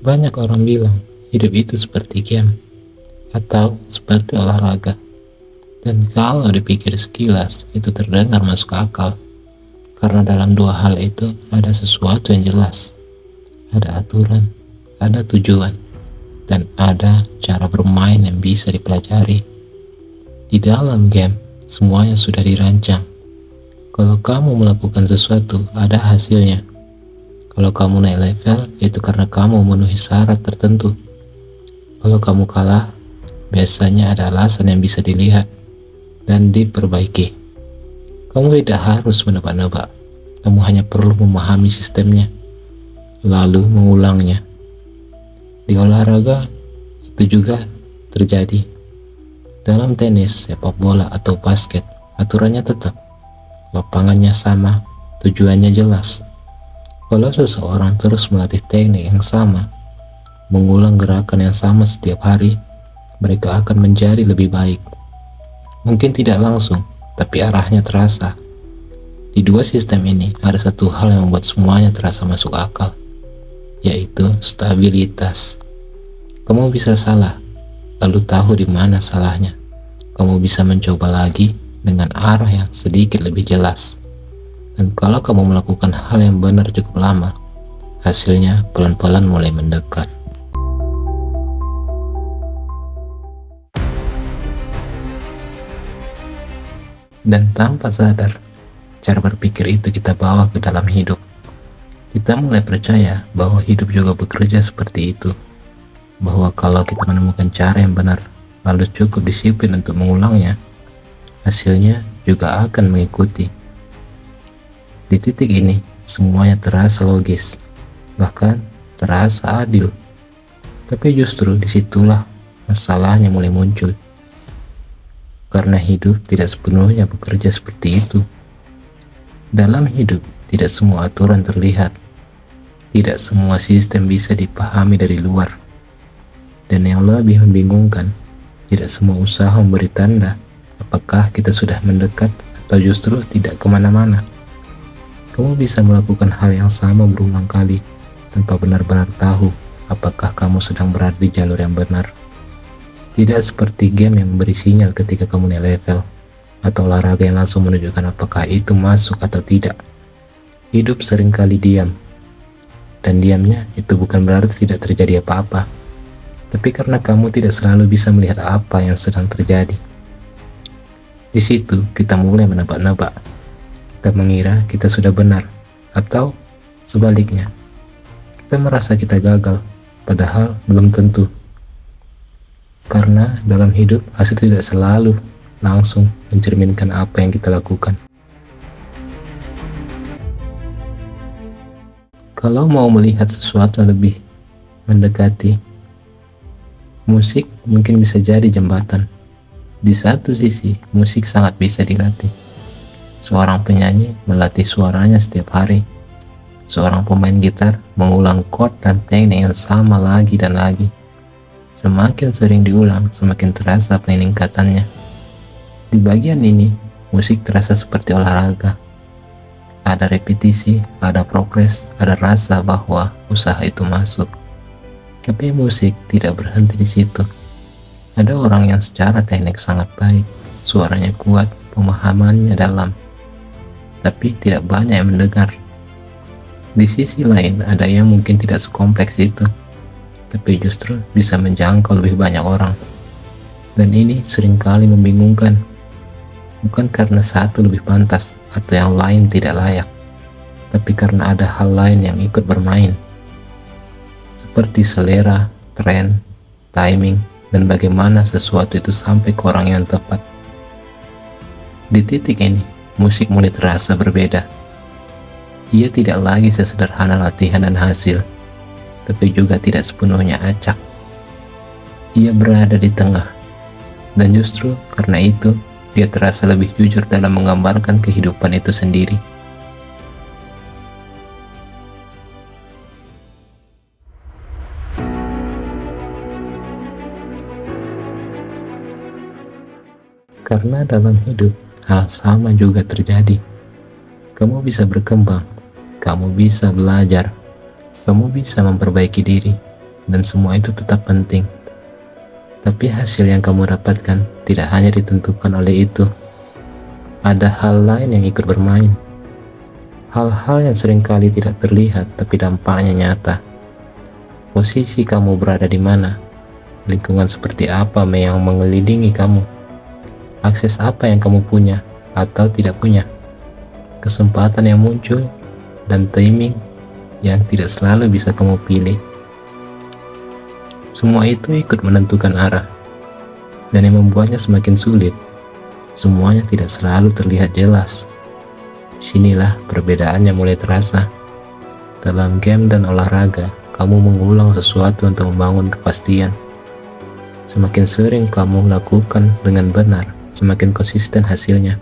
Banyak orang bilang hidup itu seperti game atau seperti olahraga. Dan kalau dipikir sekilas, itu terdengar masuk akal. Karena dalam dua hal itu ada sesuatu yang jelas. Ada aturan, ada tujuan, dan ada cara bermain yang bisa dipelajari. Di dalam game, semuanya sudah dirancang. Kalau kamu melakukan sesuatu, ada hasilnya. Kalau kamu naik level, itu karena kamu memenuhi syarat tertentu. Kalau kamu kalah, biasanya ada alasan yang bisa dilihat dan diperbaiki. Kamu tidak harus menebak-nebak. Kamu hanya perlu memahami sistemnya, lalu mengulangnya. Di olahraga, itu juga terjadi. Dalam tenis, sepak bola, atau basket, aturannya tetap. Lapangannya sama, tujuannya jelas. Kalau seseorang terus melatih teknik yang sama, mengulang gerakan yang sama setiap hari, mereka akan menjadi lebih baik. Mungkin tidak langsung, tapi arahnya terasa. Di dua sistem ini ada satu hal yang membuat semuanya terasa masuk akal, yaitu stabilitas. Kamu bisa salah, lalu tahu di mana salahnya. Kamu bisa mencoba lagi dengan arah yang sedikit lebih jelas. Dan kalau kamu melakukan hal yang benar cukup lama, hasilnya pelan-pelan mulai mendekat. Dan tanpa sadar, cara berpikir itu kita bawa ke dalam hidup. Kita mulai percaya bahwa hidup juga bekerja seperti itu. Bahwa kalau kita menemukan cara yang benar, lalu cukup disiplin untuk mengulangnya, hasilnya juga akan mengikuti. Di titik ini, semuanya terasa logis, bahkan terasa adil. Tapi justru disitulah masalahnya mulai muncul. Karena hidup tidak sepenuhnya bekerja seperti itu. Dalam hidup, tidak semua aturan terlihat. Tidak semua sistem bisa dipahami dari luar. Dan yang lebih membingungkan, tidak semua usaha memberi tanda apakah kita sudah mendekat atau justru tidak kemana-mana. Kamu bisa melakukan hal yang sama berulang kali tanpa benar-benar tahu apakah kamu sedang berada di jalur yang benar. Tidak seperti game yang memberi sinyal ketika kamu naik level, atau olahraga yang langsung menunjukkan apakah itu masuk atau tidak. Hidup seringkali diam, dan diamnya itu bukan berarti tidak terjadi apa-apa, tapi karena kamu tidak selalu bisa melihat apa yang sedang terjadi. Di situ kita mulai menebak-nebak. Kita mengira kita sudah benar, atau sebaliknya, kita merasa kita gagal, padahal belum tentu. Karena dalam hidup, hasil tidak selalu langsung mencerminkan apa yang kita lakukan. Kalau mau melihat sesuatu yang lebih mendekati, musik mungkin bisa jadi jembatan. Di satu sisi, musik sangat bisa dilatih. Seorang penyanyi melatih suaranya setiap hari. Seorang pemain gitar mengulang chord dan teknik yang sama lagi dan lagi. Semakin sering diulang, semakin terasa peningkatannya. Di bagian ini, musik terasa seperti olahraga. Ada repetisi, ada progres, ada rasa bahwa usaha itu masuk. Tapi musik tidak berhenti di situ. Ada orang yang secara teknik sangat baik, suaranya kuat, pemahamannya dalam, tapi tidak banyak yang mendengar. Di sisi lain, ada yang mungkin tidak sekompleks itu, tapi justru bisa menjangkau lebih banyak orang. Dan ini seringkali membingungkan, bukan karena satu lebih pantas atau yang lain tidak layak, tapi karena ada hal lain yang ikut bermain, seperti selera, tren, timing, dan bagaimana sesuatu itu sampai ke orang yang tepat. Di titik ini, musik mulai terasa berbeda. Ia tidak lagi sesederhana latihan dan hasil, tapi juga tidak sepenuhnya acak. Ia berada di tengah, dan justru karena itu, dia terasa lebih jujur dalam menggambarkan kehidupan itu sendiri. Karena dalam hidup, hal sama juga terjadi. Kamu bisa berkembang, kamu bisa belajar, kamu bisa memperbaiki diri, dan semua itu tetap penting. Tapi hasil yang kamu dapatkan tidak hanya ditentukan oleh itu. Ada hal lain yang ikut bermain. Hal-hal yang seringkali tidak terlihat tapi dampaknya nyata. Posisi kamu berada di mana? Lingkungan seperti apa yang mengelilingi kamu? Akses apa yang kamu punya atau tidak punya? Kesempatan yang muncul dan timing yang tidak selalu bisa kamu pilih. Semua itu ikut menentukan arah, dan yang membuatnya semakin sulit. Semuanya tidak selalu terlihat jelas. Disinilah perbedaannya mulai terasa. Dalam game dan olahraga, kamu mengulang sesuatu untuk membangun kepastian. Semakin sering kamu lakukan dengan benar, semakin konsisten hasilnya.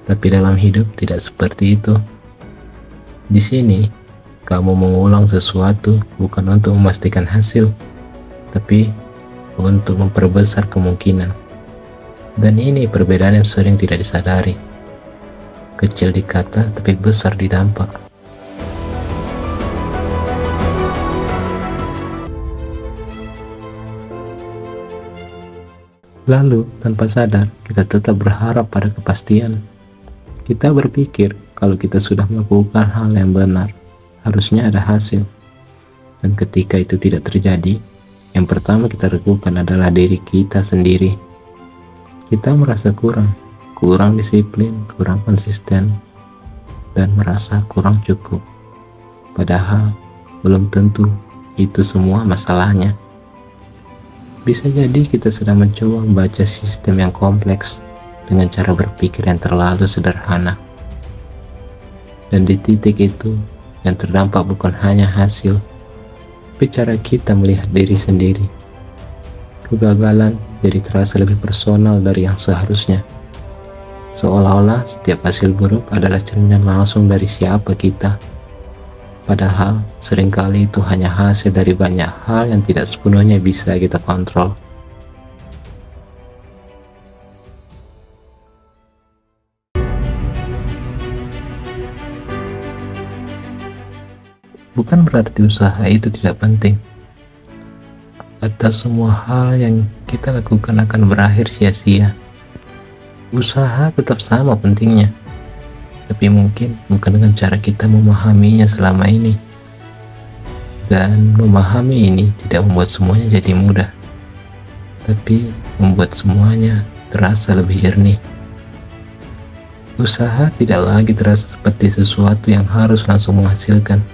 Tapi dalam hidup tidak seperti itu. Di sini, kamu mengulang sesuatu bukan untuk memastikan hasil, tapi untuk memperbesar kemungkinan. Dan ini perbedaan yang sering tidak disadari. Kecil di kata, tapi besar di dampak. Lalu, tanpa sadar, kita tetap berharap pada kepastian. Kita berpikir kalau kita sudah melakukan hal yang benar, harusnya ada hasil. Dan ketika itu tidak terjadi, yang pertama kita ragukan adalah diri kita sendiri. Kita merasa kurang disiplin, kurang konsisten, dan merasa kurang cukup. Padahal belum tentu itu semua masalahnya. Bisa jadi kita sedang mencoba membaca sistem yang kompleks dengan cara berpikir yang terlalu sederhana. Dan di titik itu, yang terdampak bukan hanya hasil, tapi cara kita melihat diri sendiri. Kegagalan jadi terasa lebih personal dari yang seharusnya. Seolah-olah setiap hasil buruk adalah cerminan langsung dari siapa kita. Padahal seringkali itu hanya hasil dari banyak hal yang tidak sepenuhnya bisa kita kontrol. Bukan berarti usaha itu tidak penting, atau semua hal yang kita lakukan akan berakhir sia-sia. Usaha tetap sama pentingnya, tapi mungkin bukan dengan cara kita memahaminya selama ini. Dan memahami ini tidak membuat semuanya jadi mudah, tapi membuat semuanya terasa lebih jernih. Usaha tidak lagi terasa seperti sesuatu yang harus langsung menghasilkan,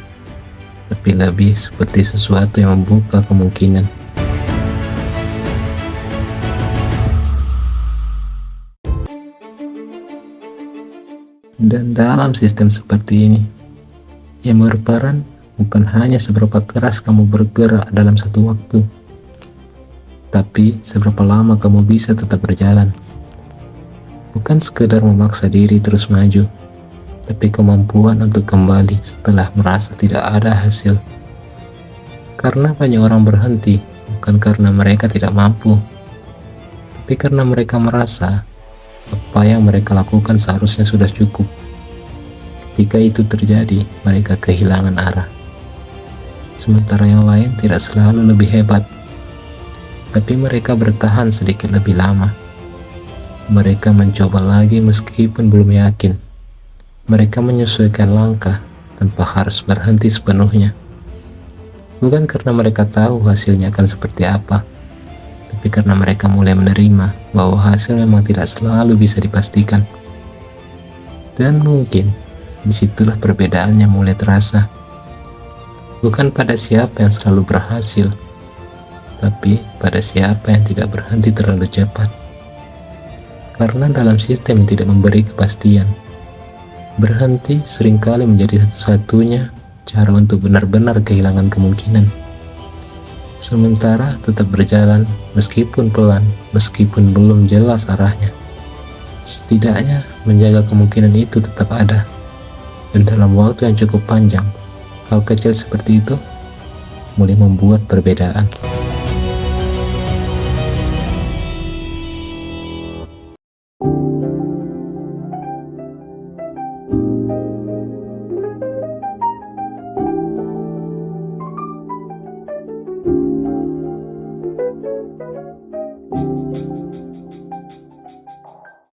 tapi lebih seperti sesuatu yang membuka kemungkinan. Dan dalam sistem seperti ini, yang berperan bukan hanya seberapa keras kamu bergerak dalam satu waktu, tapi seberapa lama kamu bisa tetap berjalan. Bukan sekedar memaksa diri terus maju, tapi kemampuan untuk kembali setelah merasa tidak ada hasil. Karena banyak orang berhenti, bukan karena mereka tidak mampu, tapi karena mereka merasa apa yang mereka lakukan seharusnya sudah cukup. Ketika itu terjadi, mereka kehilangan arah. Sementara yang lain tidak selalu lebih hebat, tapi mereka bertahan sedikit lebih lama. Mereka mencoba lagi meskipun belum yakin. Mereka menyesuaikan langkah tanpa harus berhenti sepenuhnya. Bukan karena mereka tahu hasilnya akan seperti apa, tapi karena mereka mulai menerima bahwa hasil memang tidak selalu bisa dipastikan. Dan mungkin disitulah perbedaannya mulai terasa. Bukan pada siapa yang selalu berhasil, tapi pada siapa yang tidak berhenti terlalu cepat. Karena dalam sistem yang tidak memberi kepastian, berhenti seringkali menjadi satu-satunya cara untuk benar-benar kehilangan kemungkinan. Sementara tetap berjalan meskipun pelan, meskipun belum jelas arahnya. Setidaknya menjaga kemungkinan itu tetap ada. Dan dalam waktu yang cukup panjang, hal kecil seperti itu mulai membuat perbedaan.